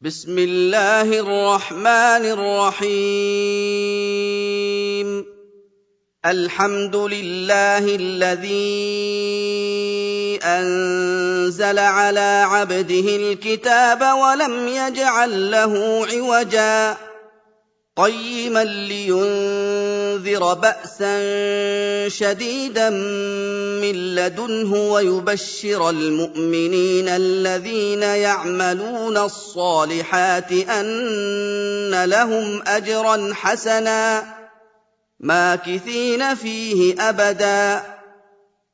बिस्मिल्लाहिर रहमानिर रहीम। अल्हम्दुलिल्लाहिल्लज़ी अंज़ला अला अब्दिहिल किताब वलम यजअल लहू इवजा क़य्यिमन लियुन्ज़िर बअसन शदीदन मिन लदुन्हु वयुबश्शिरल मुअ्मिनीन अल्लज़ीना यअमलूना अस्सालिहाति अन्न लहुम अजरन हसना माकिसीन फीहि अबदा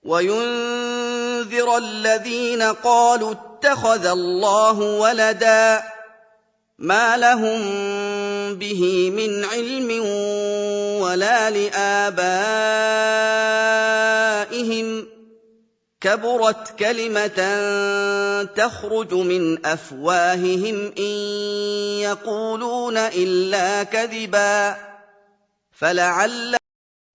वयुन्ज़िर अल्लज़ीना क़ालू इत्तख़ज़ल्लाहु वलदा मा लहुम बिही मिन इल्मिन वला लिआबाइहिम कबुरत कलिमतन तख़रुजु मिन अफ़वाहिहिम इन यक़ूलून इल्ला कज़िबा फलअल्ल।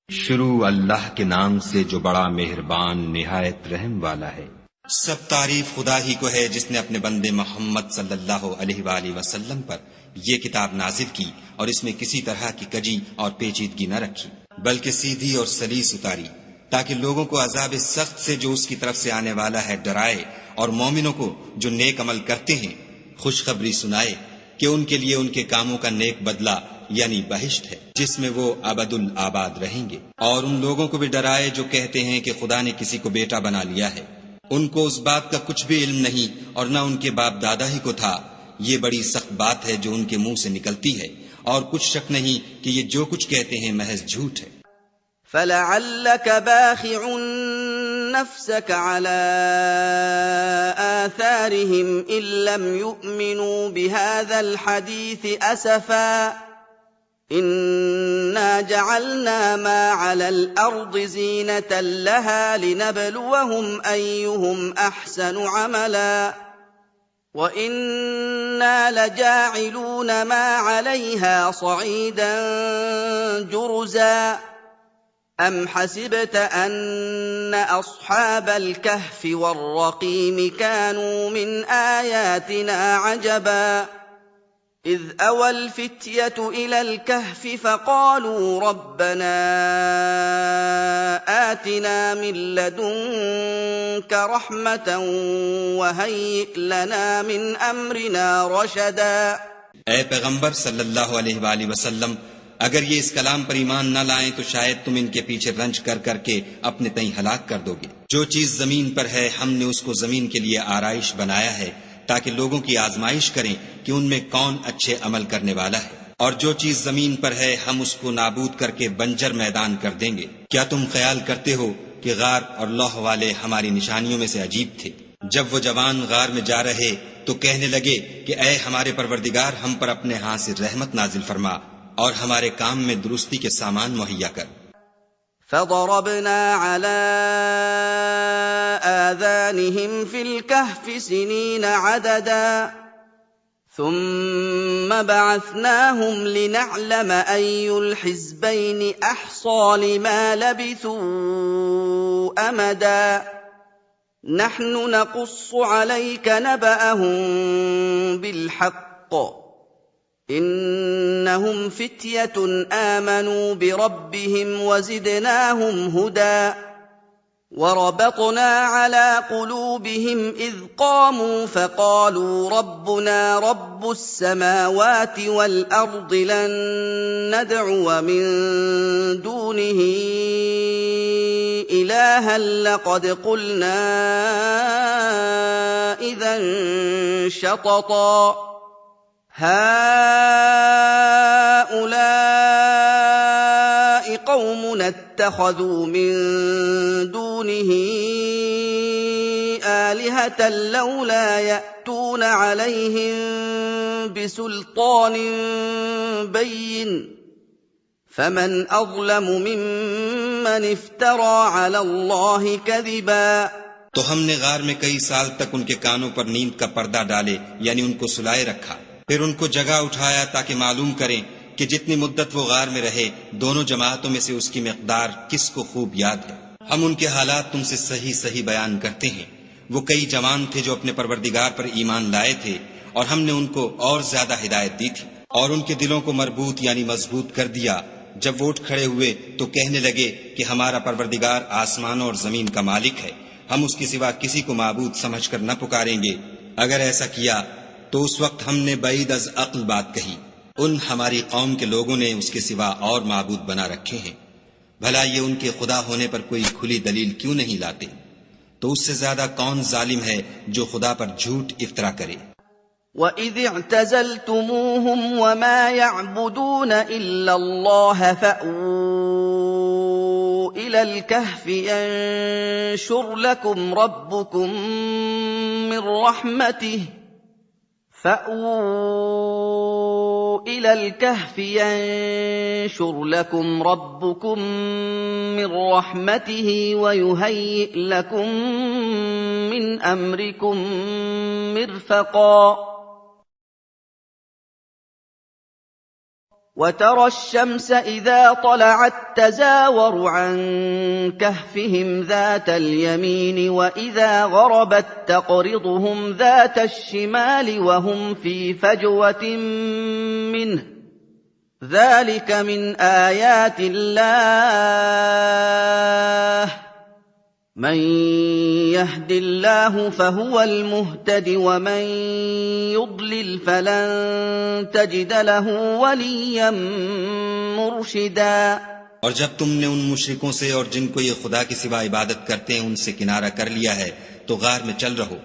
शुरू अल्लाह के नाम से जो बड़ा मेहरबान निहायत रहम वाला है। सब तारीफ खुदा ही को है जिसने अपने बंदे मोहम्मद सल्लल्लाहु अलैहि वसल्लम पर यह किताब नाजिल की और इसमें किसी तरह की कजी और पेचीदगी न रखी, बल्कि सीधी और सलीस उतारी, ताकि लोगों को अजाब सख्त से जो उसकी तरफ से आने वाला है डराए, और मोमिनों को जो नेक अमल करते हैं खुशखबरी सुनाए कि उनके लिए उनके कामों का नेक बदला यानी बहिश्त है, जिसमें वो अबदुल आबाद रहेंगे। और उन लोगों को भी डराए जो कहते हैं कि खुदा ने किसी को बेटा बना लिया है। उनको उस बात का कुछ भी इल्म नहीं और न उनके बाप दादा ही को था। ये बड़ी सख्त बात है जो उनके मुंह से निकलती है, और कुछ शक नहीं कि ये जो कुछ कहते हैं महज झूठ है। फलअल्लक बाखिउन नफ्सक अला आथारिहिम इन लम युमिनू बिहाज़ल हदीस असफा इन्ना जअलना मा अलल अर्दि ज़ीनतन लहा लिनबलुवहुम अय्युहुम अहसनु अमला व इन्ना लजाइलून मा अलैहा सईदन जुरुज़ा अम हसिबत अन्न अस्हाबल कहफ़ि वर्रक़ीम कानू मिन आयातिना अजबा इज़ अवल फ़ित्यतु इलल कहफ़ि फ़क़ालू रब्बना आतिना मिन लदुन्क रहमतन वहय्यिअ लना मिन अम्रिना रशदा। ऐ पैगंबर सल्लल्लाहु अलैहि वसल्लम, अगर ये इस कलाम पर ईमान न लाएं तो शायद तुम इनके पीछे रंज कर करके अपने तई हलाक कर दोगे। जो चीज जमीन पर है हमने उसको जमीन के लिए आराइश बनाया है, ताकि लोगों की आजमाइश करें कि उनमें कौन अच्छे अमल करने वाला है। और जो चीज जमीन पर है हम उसको नाबूद करके बंजर मैदान कर देंगे। क्या तुम ख्याल करते हो कि गार और लौह वाले हमारी निशानियों में से अजीब थे? जब वो जवान गार में जा रहे तो कहने लगे कि ऐ हमारे परवरदिगार, हम पर अपने हाथ से रहमत नाजिल फरमा और हमारे काम में दुरुस्ती के सामान मुहैया कर। फदरबना अला आज़ानिहिम फिल कहफ़ि सिनीन अददा थुम्मा बअसनाहुम लिनअलम अय्युल हिज़्बैनि अहसा लिमा लबिथू अमदा नहनु नक़ुस्सु अलैक नबअहुम बिलहक़्क़ इन्नहुम फित्यतुन आमनू बिरब्बिहिम वज़िदनाहुम हुदा वरबतना अला क़ुलूबिहिम इज़ क़ामू फ़क़ालू रब्बुना रब्बुस समावाति वल अर्दि लन नदअुव मिन दूनिही इलाहन लक़द क़ुलना इज़न शतता हाउलाइ कौमुन इत्तख़ज़ू मिन दूनिही आलिहतन लौला यअतून अलैहिम बिसुल्तानिन बय्यिन फमन अज़लमु मिम्मन इफ्तरा अला अल्लाहि कज़िबा। तो हमने गार में कई साल तक उनके कानों पर नींद का पर्दा डाले यानी उनको सुलाए रखा, फिर उनको जगह उठाया ताकि मालूम करें कि जितनी मुद्दत वो गार में रहे दोनों जमातों में से उसकी मिक़दार किसको खूब याद है। हम उनके हालात तुमसे सही सही बयान करते हैं। वो कई जवान थे जो अपने परवरदिगार पर ईमान लाए थे और हमने उनको और ज्यादा हिदायत दी थी और उनके दिलों को मरबूत यानी मजबूत कर दिया। जब वो उठ खड़े हुए तो कहने लगे कि हमारा परवरदिगार आसमानों और जमीन का मालिक है, हम उसके सिवा किसी को माबूद समझकर न पुकारेंगे। अगर ऐसा किया तो उस वक्त हमने बईद अज अक्ल बात कही। उन हमारी कौम के लोगों ने उसके सिवा और माबूद बना रखे हैं। भला ये उनके खुदा होने पर कोई खुली दलील क्यों नहीं लाते? तो उससे ज्यादा कौन जालिम है जो खुदा पर झूठ इफ्तरा करे। وَإِذِ اعْتَزَلْتُمُوهُمْ وَمَا يَعْبُدُونَ إِلَّا اللَّهَ فَأْوُوا إِلَى الْكَهْفِ يَنشُرْ لَكُمْ رَبُّكُم مِّن رَّحْمَتِهِ وَيُهَيِّئْ لَكُم مِّنْ أَمْرِكُم مِّرْفَقًا وَتَرَى الشَّمْسَ إِذَا طَلَعَت تَّزَاوَرُ عَن كَهْفِهِمْ ذَاتَ الْيَمِينِ وَإِذَا غَرَبَت تَّقْرِضُهُمْ ذَاتَ الشِّمَالِ وَهُمْ فِي فَجْوَةٍ مِّنْهُ ۚ ذَلِكَ مِنْ آيَاتِ اللَّهِ ۚ مَن يَهْدِ اللَّهُ فَهُوَ الْمُهْتَدِ وَمَن يُضْلِلْ فَلَن تَجِدَ لَهُ وَلِيًّا مُّرْشِدًا। और जब तुमने उन मुशरिकों से और जिनको ये खुदा के सिवा इबादत करते हैं उनसे किनारा कर लिया है तो गार में चल रहो।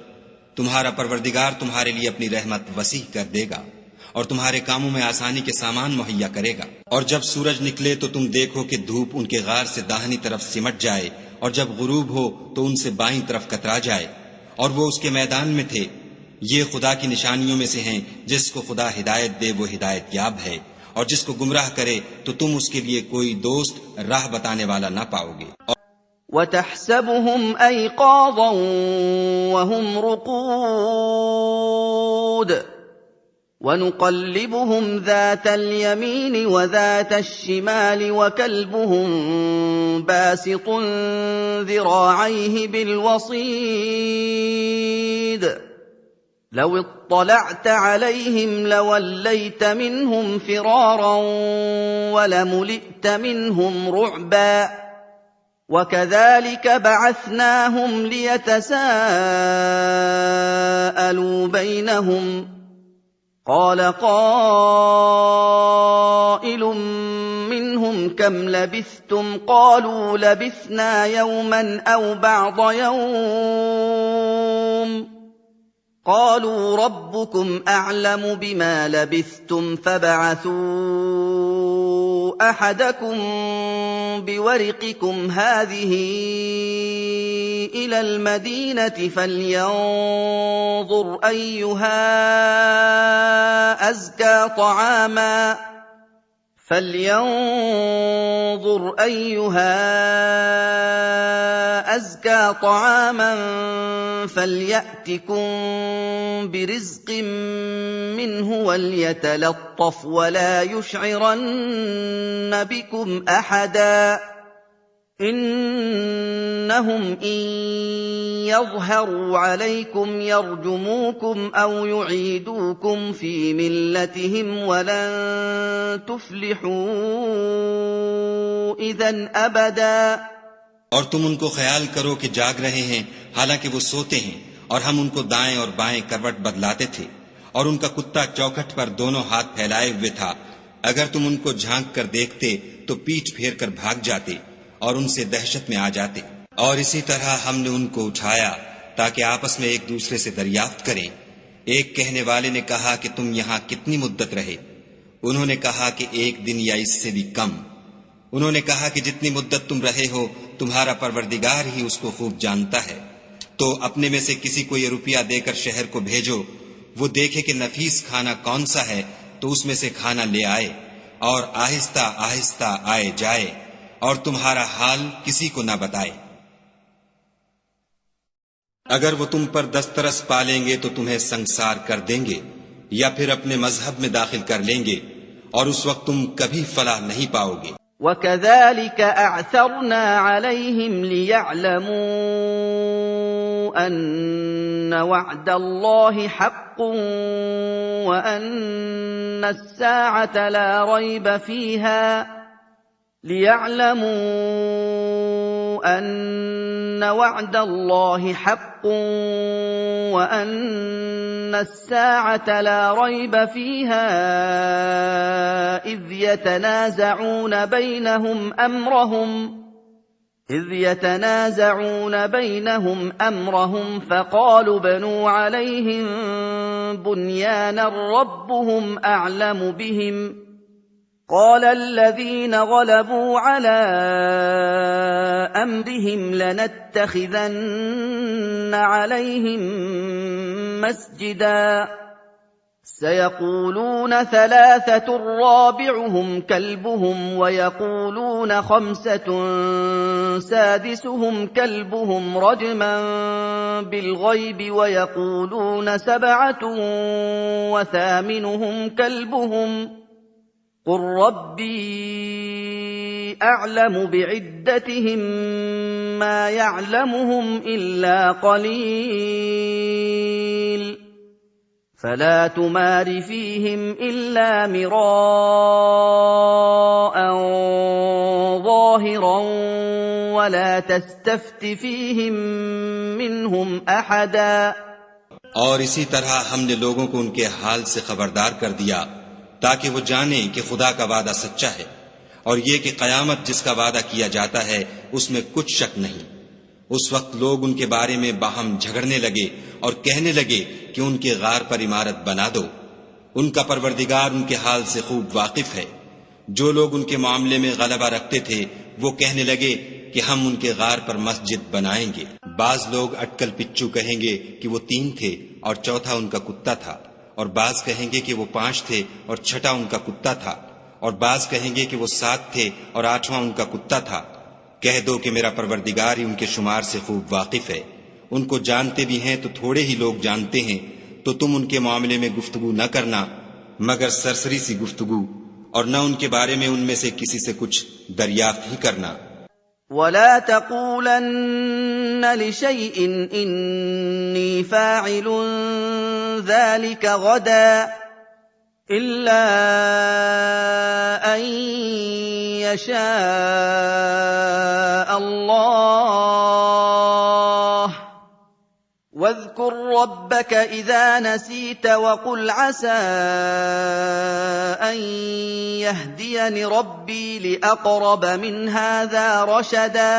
तुम्हारा परवरदिगार तुम्हारे लिए अपनी रहमत वसीह कर देगा और तुम्हारे कामों में आसानी के सामान मुहैया करेगा। और जब सूरज निकले तो तुम देखो कि धूप उनके गार से दाहिनी तरफ सिमट जाए और जब गुरूब हो तो उनसे बाईं तरफ कतरा जाए और वो उसके मैदान में थे। ये खुदा की निशानियों में से हैं। जिसको खुदा हिदायत दे वो हिदायत याब है और जिसको गुमराह करे तो तुम उसके लिए कोई दोस्त राह बताने वाला ना पाओगे। وَتَحْسَبُهُمْ أَيْقَاظًا وَهُمْ رُقُودٌ وَنُقَلِّبُهُمْ ذَاتَ الْيَمِينِ وَذَاتَ الشِّمَالِ وَكَلْبُهُم بَاسِطٌ ذِرَاعَيْهِ بِالْوَصِيدِ لَوِ اطَّلَعْتَ عَلَيْهِمْ لَوَلَّيْتَ مِنْهُمْ فِرَارًا وَلَمُلِئْتَ مِنْهُمْ رُعْبًا وَكَذَلِكَ بَعَثْنَاهُمْ لِيَتَسَاءَلُوا بَيْنَهُمْ قَالَ قَائِلٌ مِّنْهُمْ كَمْ لَبِثْتُمْ قَالُوا لَبِثْنَا يَوْمًا أَوْ بَعْضَ يَوْمٍ قَالُوا رَبُّكُمْ أَعْلَمُ بِمَا لَبِثْتُمْ فَابْعَثُوا أَحَدَكُم بِوَرِقِكُمْ هَٰذِهِ إِلَى الْمَدِينَةِ فَلْيَنظُرْ أَيُّهَا أَزْكَىٰ طَعَامًا فَلْيَأْتِكُم بِرِزْقٍ مِّنْهُ وَلْيَتَلَطَّفْ وَلَا يُشْعِرَنَّ بِكُمْ أَحَدًا إِنَّهُمْ إِن يَظْهَرُوا عَلَيْكُمْ يَرْجُمُوكُمْ أَوْ يُعِيدُوكُمْ فِي مِلَّتِهِمْ وَلَن تُفْلِحُوا إِذًا أَبَدًا। और तुम उनको ख्याल करो कि जाग रहे हैं हालांकि वो सोते हैं और हम उनको दाएं और बाएं करवट बदलाते थे और उनका कुत्ता चौखट पर दोनों हाथ फैलाए हुए था। अगर तुम उनको झांक कर देखते तो पीठ फेर कर भाग जाते और उनसे दहशत में आ जाते। और इसी तरह हमने उनको उठाया ताकि आपस में एक दूसरे से दरियाफ्त करें। एक कहने वाले ने कहा कि तुम यहाँ कितनी मुद्दत रहे? उन्होंने कहा कि एक दिन या इससे भी कम। उन्होंने कहा कि जितनी मुद्दत तुम रहे हो तुम्हारा परवरदिगार ही उसको खूब जानता है। तो अपने में से किसी को ये रुपया देकर शहर को भेजो, वो देखे कि नफीस खाना कौन सा है तो उसमें से खाना ले आए और आहिस्ता आहिस्ता आए जाए और तुम्हारा हाल किसी को न बताए। अगर वो तुम पर दस्तरस पालेंगे तो तुम्हें संसार कर देंगे या फिर अपने मजहब में दाखिल कर लेंगे और उस वक्त तुम कभी फलाह नहीं पाओगे। وَكَذَلِكَ أَعْثَرْنَا عَلَيْهِمْ لِيَعْلَمُوا أن وعد الله حق وأن الساعة لا ريب فيها ليعلموا أن وعد الله حق وأن الساعة لا ريب فيها إذ يتنازعون بينهم أمرهم فقالوا بنوا عليهم بنيانا ربهم أعلم بهم قال الذين غلبوا على أمرهم لنتخذن عليهم مسجدا سيقولون ثلاثة رابعهم كلبهم ويقولون خمسة سادسهم كلبهم رجما بالغيب ويقولون سبعة وثامنهم كلبهم قل ربي أعلم بعدتهم ما يعلمهم إلا قليل فلا تمار فيهم إلا مراء ظاهرا ولا تستفت فيهم منهم أحدا और इसी तरह हमने लोगों को उनके हाल से खबरदार कर दिया ताकि वो जाने कि खुदा का वादा सच्चा है और ये कि कयामत जिसका वादा किया जाता है उसमें कुछ शक नहीं। उस वक्त लोग उनके बारे में बाहम झगड़ने लगे और कहने लगे कि उनके गार पर इमारत बना दो। उनका परवरदिगार उनके हाल से खूब वाकिफ है। जो लोग उनके मामले में गलबा रखते थे वो कहने लगे कि हम उनके गार पर मस्जिद बनाएंगे। बाज लोग अटकल पिच्चू कहेंगे कि वो 3 थे और चौथा उनका कुत्ता था, और बाज कहेंगे कि वो 5 थे और छठा उनका कुत्ता था, और बाज कहेंगे कि वो 7 थे और 8वां उनका कुत्ता था। कह दो कि मेरा परवरदिगार ही उनके शुमार से खूब वाकिफ है। उनको जानते भी हैं तो थोड़े ही लोग जानते हैं, तो तुम उनके मामले में गुफ्तगू न करना मगर सरसरी सी गुफ्तगू, और न उनके बारे में उनमें से किसी से कुछ दरियाफ्त ही करना। वला तक़ूलन्न लिशैइन इन्नी फ़ाइलुन ज़ालिका गदा इल्ला अन यशा अल्लाह वज़्कुर रब्बक इज़ा नसीत वक़ुल असा अन यहदियनि रब्बी लिअक़रब मिन हाज़ा रशदा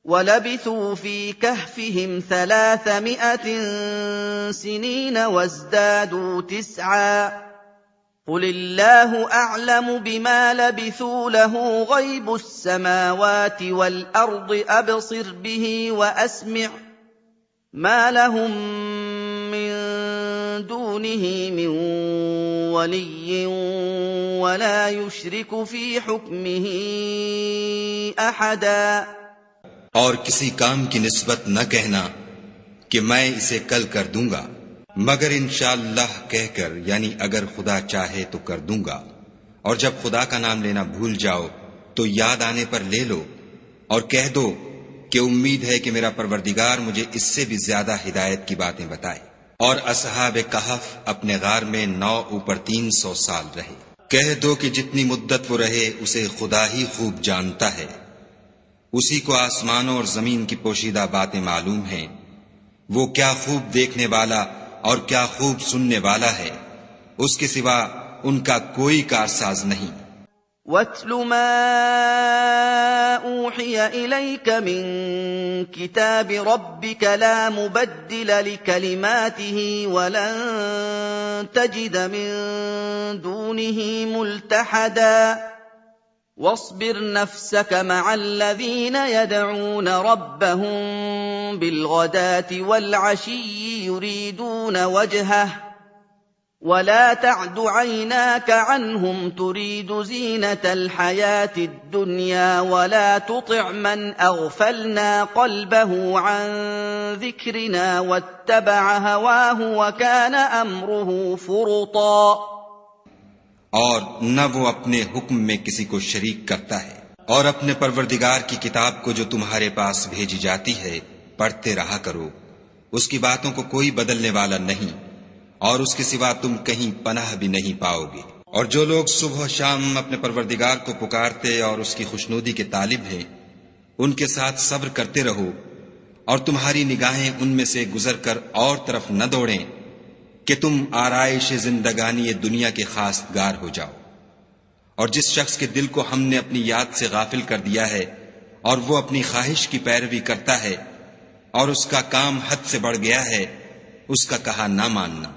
वलबिथू फ़ी कहफ़िहिम 300 सिनीन वज़दादू 9 قل الله أعلم بما لبثوا له غيب السماوات والأرض أبصر به وأسمع ما لهم من دونه من ولي ولا يشرك في حكمه أحدا और किसी काम की निस्बत न कहना कि मैं इसे कल कर दूंगा मगर इंशाअल्लाह कहकर, यानी अगर खुदा चाहे तो कर दूंगा। और जब खुदा का नाम लेना भूल जाओ तो याद आने पर ले लो और कह दो कि उम्मीद है कि मेरा परवरदिगार मुझे इससे भी ज्यादा हिदायत की बातें बताए। और असहाब कहफ अपने गार में 9 ऊपर 300 साल रहे। कह दो कि जितनी मुद्दत वो रहे उसे खुदा ही खूब जानता है। उसी को आसमानों और जमीन की पोशीदा बातें मालूम हैं। वो क्या खूब देखने वाला और क्या खूब सुनने वाला है। उसके सिवा उनका कोई कारसाज नहीं। वत्लु मा ऊहिया इलैका मिन किताबि रब्बिका ला मुबद्दिल लिकलिमातिही वलन तजिद मिन दूनिही मुल्तहदा वस्बिर नफ्सक मअल्लज़ीन यदऊन रब्बहुम बिलगदाति वल्अशी युरीदून वजहह वला तअद ऐनाक अन्हुम तुरीदु ज़ीनतल हयातिद दुनिया वला तुतिअ मन अग़फलना क़ल्बहु अन ज़िक्रिना वत्तबअ हवाहु वकान अम्रुहु फ़ुरुता। और न वो अपने हुक्म में किसी को शरीक करता है, और अपने परवरदिगार की किताब को जो तुम्हारे पास भेजी जाती है पढ़ते रहा करो। उसकी बातों को कोई बदलने वाला नहीं और उसके सिवा तुम कहीं पनाह भी नहीं पाओगे। और जो लोग सुबह शाम अपने परवरदिगार को पुकारते और उसकी खुशनुदी के तालिब हैं, उनके साथ सब्र करते रहो और तुम्हारी निगाहें उनमें से गुजर कर और तरफ न दौड़ें कि तुम आराइश जिंदगानी दुनिया के खासगार हो जाओ। और जिस शख्स के दिल को हमने अपनी याद से गाफिल कर दिया है और वो अपनी ख्वाहिश की पैरवी करता है और उसका काम हद से बढ़ गया है, उसका कहा ना मानना।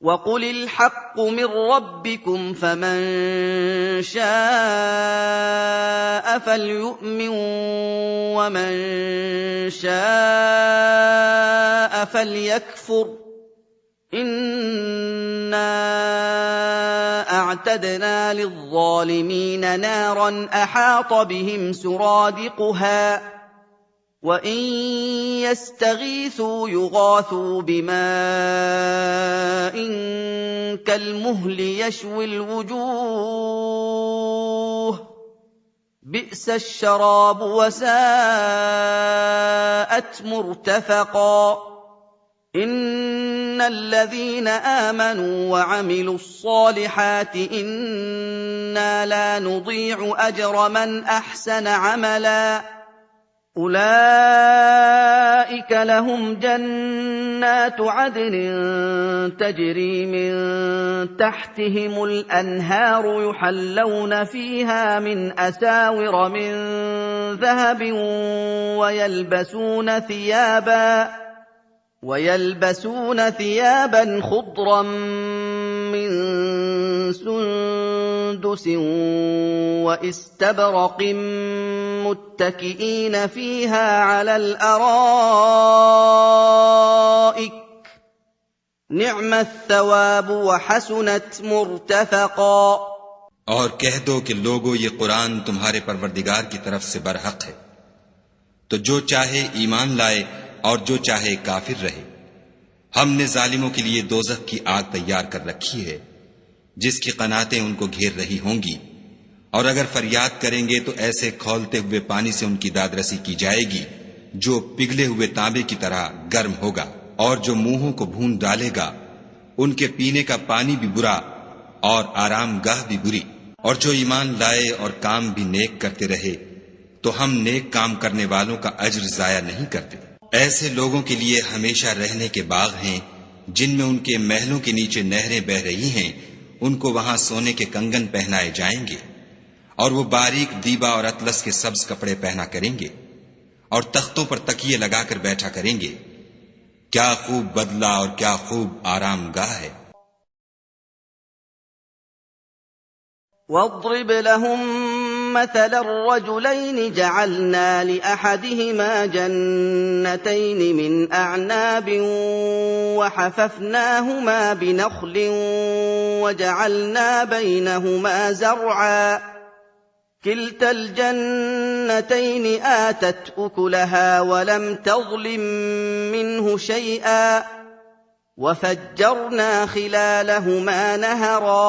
वक़ुलिल हक़्क़ु मिर रब्बिकुम फमन शाअ फलयुमिन वमन शाअ फलयकफुर इन्ना अअतदना लिज़्ज़ालिमीन नारन अहात बिहिम सुरादिक़ुहा वइन यस्तगीथू युगाथू बिमाइन कलमुहलि यशविल वजूह बि'सश शराब वसाअत मुर्तफक़ा इन्नल्लज़ीन आमनू वअमिलुस्सालिहाति इन्ना ला नुज़ीअु अजरा मन अहसन अमला उलाइक लहुम जन्नातु अदनिन तजरी मिन तहतिहिमुल अन्हारु युहल्लौन फीहा मिन असाविर मिन ज़हबिन वयल्बसून थियाबा खुद्रन मिन सुंदुस वइस्तबरक़ मुत्तकिईन फीहा अलल अराइक निअमत थवाब वहसुनत मुर्तफक़ा। और कह दो कि लोगो, ये कुरान तुम्हारे परवरदिगार की तरफ से बरहक है, तो जो चाहे ईमान लाए और जो चाहे काफिर रहे। हमने जालिमों के लिए दोज़ख की आग तैयार कर रखी है जिसकी कनातें उनको घेर रही होंगी, और अगर फरियाद करेंगे तो ऐसे खौलते हुए पानी से उनकी दादरसी की जाएगी जो पिघले हुए तांबे की तरह गर्म होगा, और जो मुंहों को भून डालेगा। उनके पीने का पानी भी बुरा और आरामगाह भी बुरी। और जो ईमान लाए और काम भी नेक करते रहे तो हम नेक काम करने वालों का अज्र जाया नहीं करते। ऐसे लोगों के लिए हमेशा रहने के बाग हैं जिनमें उनके महलों के नीचे नहरें बह रही हैं। उनको वहां सोने के कंगन पहनाए जाएंगे और वो बारीक दीबा और अतलस के सब्ज कपड़े पहना करेंगे और तख्तों पर तकिए लगाकर बैठा करेंगे। क्या खूब बदला और क्या खूब आरामगाह है। वद्रिब लहुम मथला रजुलैनि जअलना लिअहदिहिमा जन्नतैन मिन अअनाबिन वहफफनाहुमा बिनख्लिन वजअलना बैनहुमा ज़रआ किल्तल जन्नतैन आतत उकुलहा वलम तज़लिम मिन्हु शैआ वफज्जरना खिलालहुमा नहरा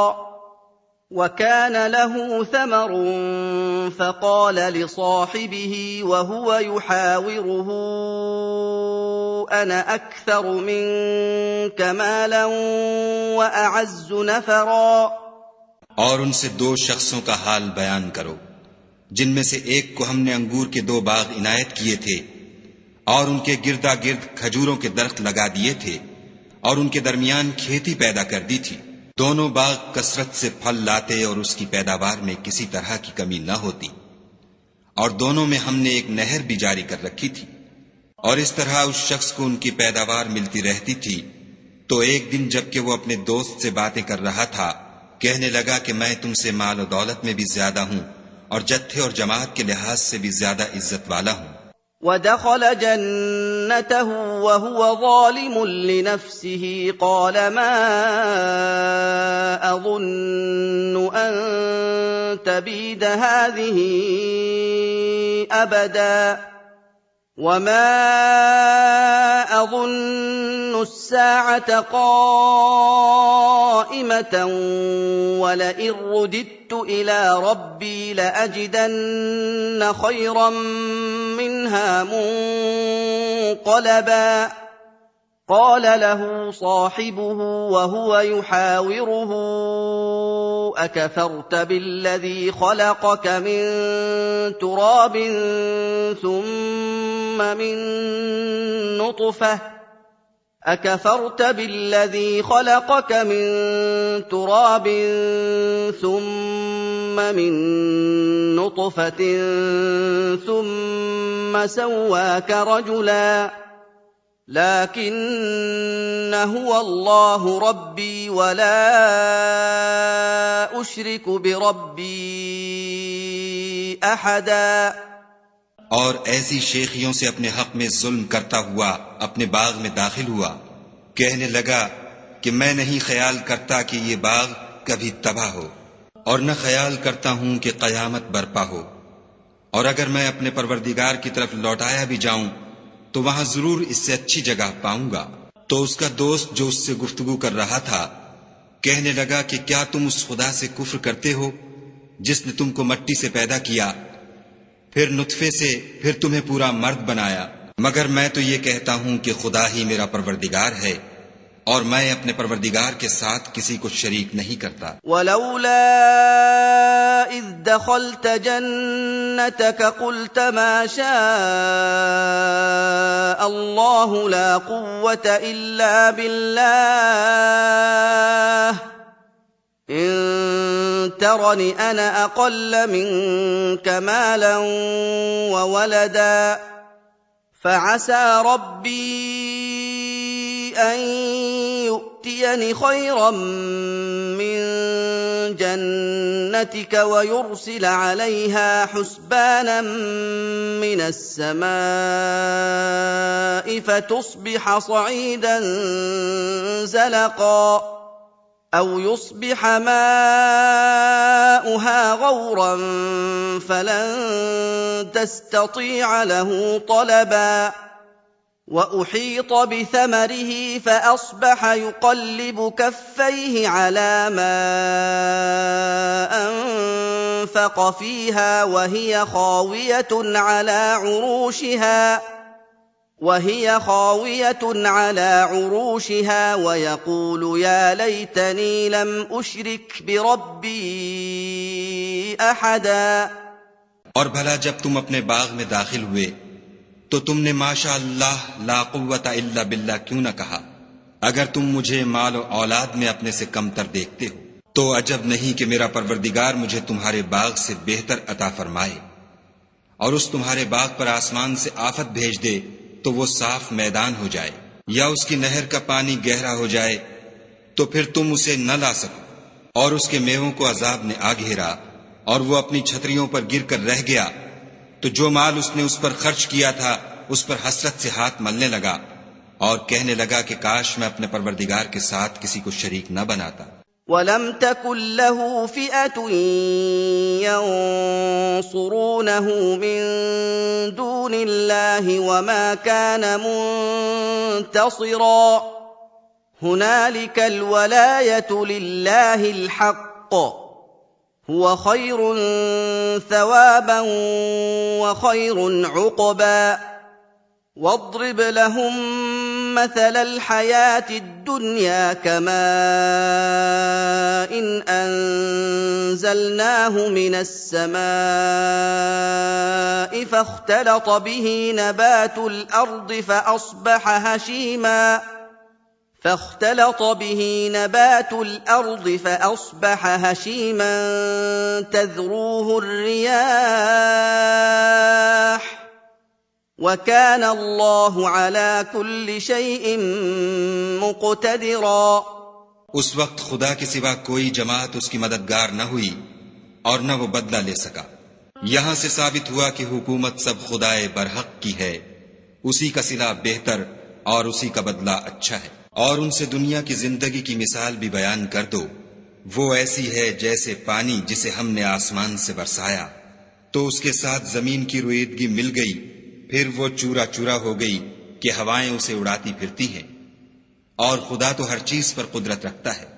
वकान लहू समरुन फ़क़ाल लिसाहिबिही वहुव युहाविरुहु अना अक्सरु मिन्क मालन व अअज़्ज़ु नफ़रा। और उनसे दो शख्सों का हाल बयान करो जिनमें से एक को हमने अंगूर के 2 बाग इनायत किए थे और उनके गिरदा गिर्द खजूरों के दरख्त लगा दिए थे और उनके दरमियान खेती पैदा कर दी थी। दोनों बाग कसरत से फल लाते और उसकी पैदावार में किसी तरह की कमी न होती, और दोनों में हमने एक नहर भी जारी कर रखी थी। और इस तरह उस शख्स को उनकी पैदावार मिलती रहती थी। तो एक दिन जबकि वो अपने दोस्त से बातें कर रहा था, कहने लगा कि मैं तुमसे माल और दौलत में भी ज्यादा हूं और जत्थे और जमात के लिहाज से भी ज्यादा इज्जत वाला हूं। वदखल जन्नतहु वहुव ज़ालिमुन लिनफ्सिही क़ाल मा अज़ुन्नु अन तबीद हाज़िही अबदा वमा अज़ुन्नु अस्साअत क़ाइमतन वलइन रुदित्तु इला रब्बी लअजिदन्न खैरन मिन्हा منقلبا قال له صاحبه وهو يحاوره أكفرت بالذي خلقك من تراب ثم من نطفة ثم سواك رجلا لكن هو الله ربي ولا أشرك بربي أحدا और ऐसी शेखियों से अपने हक में जुल्म करता हुआ अपने बाग में दाखिल हुआ। कहने लगा कि मैं नहीं ख्याल करता कि ये बाग कभी तबाह हो, और न ख्याल करता हूं कि कयामत बरपा हो, और अगर मैं अपने परवरदिगार की तरफ लौटाया भी जाऊं तो वहां जरूर इससे अच्छी जगह पाऊंगा। तो उसका दोस्त जो उससे गुफ्तगू कर रहा था कहने लगा कि क्या तुम उस खुदा से कुफ्र करते हो जिसने तुमको मट्टी से पैदा किया, फिर नुतफे से, फिर तुम्हें पूरा मर्द बनाया। मगर मैं तो ये कहता हूं कि खुदा ही मेरा परवरदिगार है और मैं अपने परवरदिगार के साथ किसी को शरीक नहीं करता। वलौला इज़ दखलत जन्नतक क़ुल्त मा शाअ अल्लाहु ला क़ुव्वत इल्ला बिल्लाह इन तरनी अना अक़ल्ल मिनक मालन व वलदा फ़असा रब्बी अन यु'तियनि खैरन मिन जन्नतिक व युरसिल अलैहा हुस्बानन मिनस समाइ फतुस्बिह सईदन ज़लक़ा أو يصبح ماؤها غورا فلن تستطيع له طلبا وأحيط بثمره فأصبح يقلب كفيه على ما أنفق فيها وهي خاوية على عروشها ويقول يا ليتني لم أشرك بربي أحدا। और भला जब तुम अपने बाग में दाखिल हुए तो तुमने माशा अल्लाह ला कुव्वता इल्ला बिल्लाह क्यों न कहा? अगर तुम मुझे माल और औलाद में अपने से कमतर देखते हो तो अजब नहीं कि मेरा परवरदिगार मुझे तुम्हारे बाग से बेहतर अता फरमाए और उस तुम्हारे बाग पर आसमान से आफत भेज दे तो वो साफ मैदान हो जाए, या उसकी नहर का पानी गहरा हो जाए तो फिर तुम उसे न ला सको, और उसके मेवों को अजाब ने आ घेरा और वो अपनी छतरियों पर गिरकर रह गया, तो जो माल उसने उस पर खर्च किया था उस पर हसरत से हाथ मलने लगा और कहने लगा कि काश मैं अपने परवरदिगार के साथ किसी को शरीक न बनाता। वलम तकुन लहू फिअतुन यंसुरूनहु मिन दूनिल्लाहि वमा कान मुंतसिरा हुनालिकल वलायतु लिल्लाहिल हक़्क़ हुवा खैरुन थवाबन व खैरुन उक़बा वाضرب لهم مثل الحياة الدنيا كماء أنزلناه من السماء فاختلط به نبات الأرض فأصبح هشيما تذروه الرياح وكان الله على كل شيء मुक़तदिरा। उस वक्त खुदा के सिवा कोई जमात उसकी मददगार न हुई और न वो बदला ले सका। यहां से साबित हुआ कि हुकूमत सब खुदाए बरहक की है, उसी का सिला बेहतर और उसी का बदला अच्छा है। और उनसे दुनिया की जिंदगी की मिसाल भी बयान कर दो, वो ऐसी है जैसे पानी जिसे हमने आसमान से बरसाया तो उसके साथ जमीन की रुईदगी मिल गई, फिर वो चूरा चूरा हो गई कि हवाएं उसे उड़ाती फिरती हैं। और खुदा तो हर चीज पर कुदरत रखता है।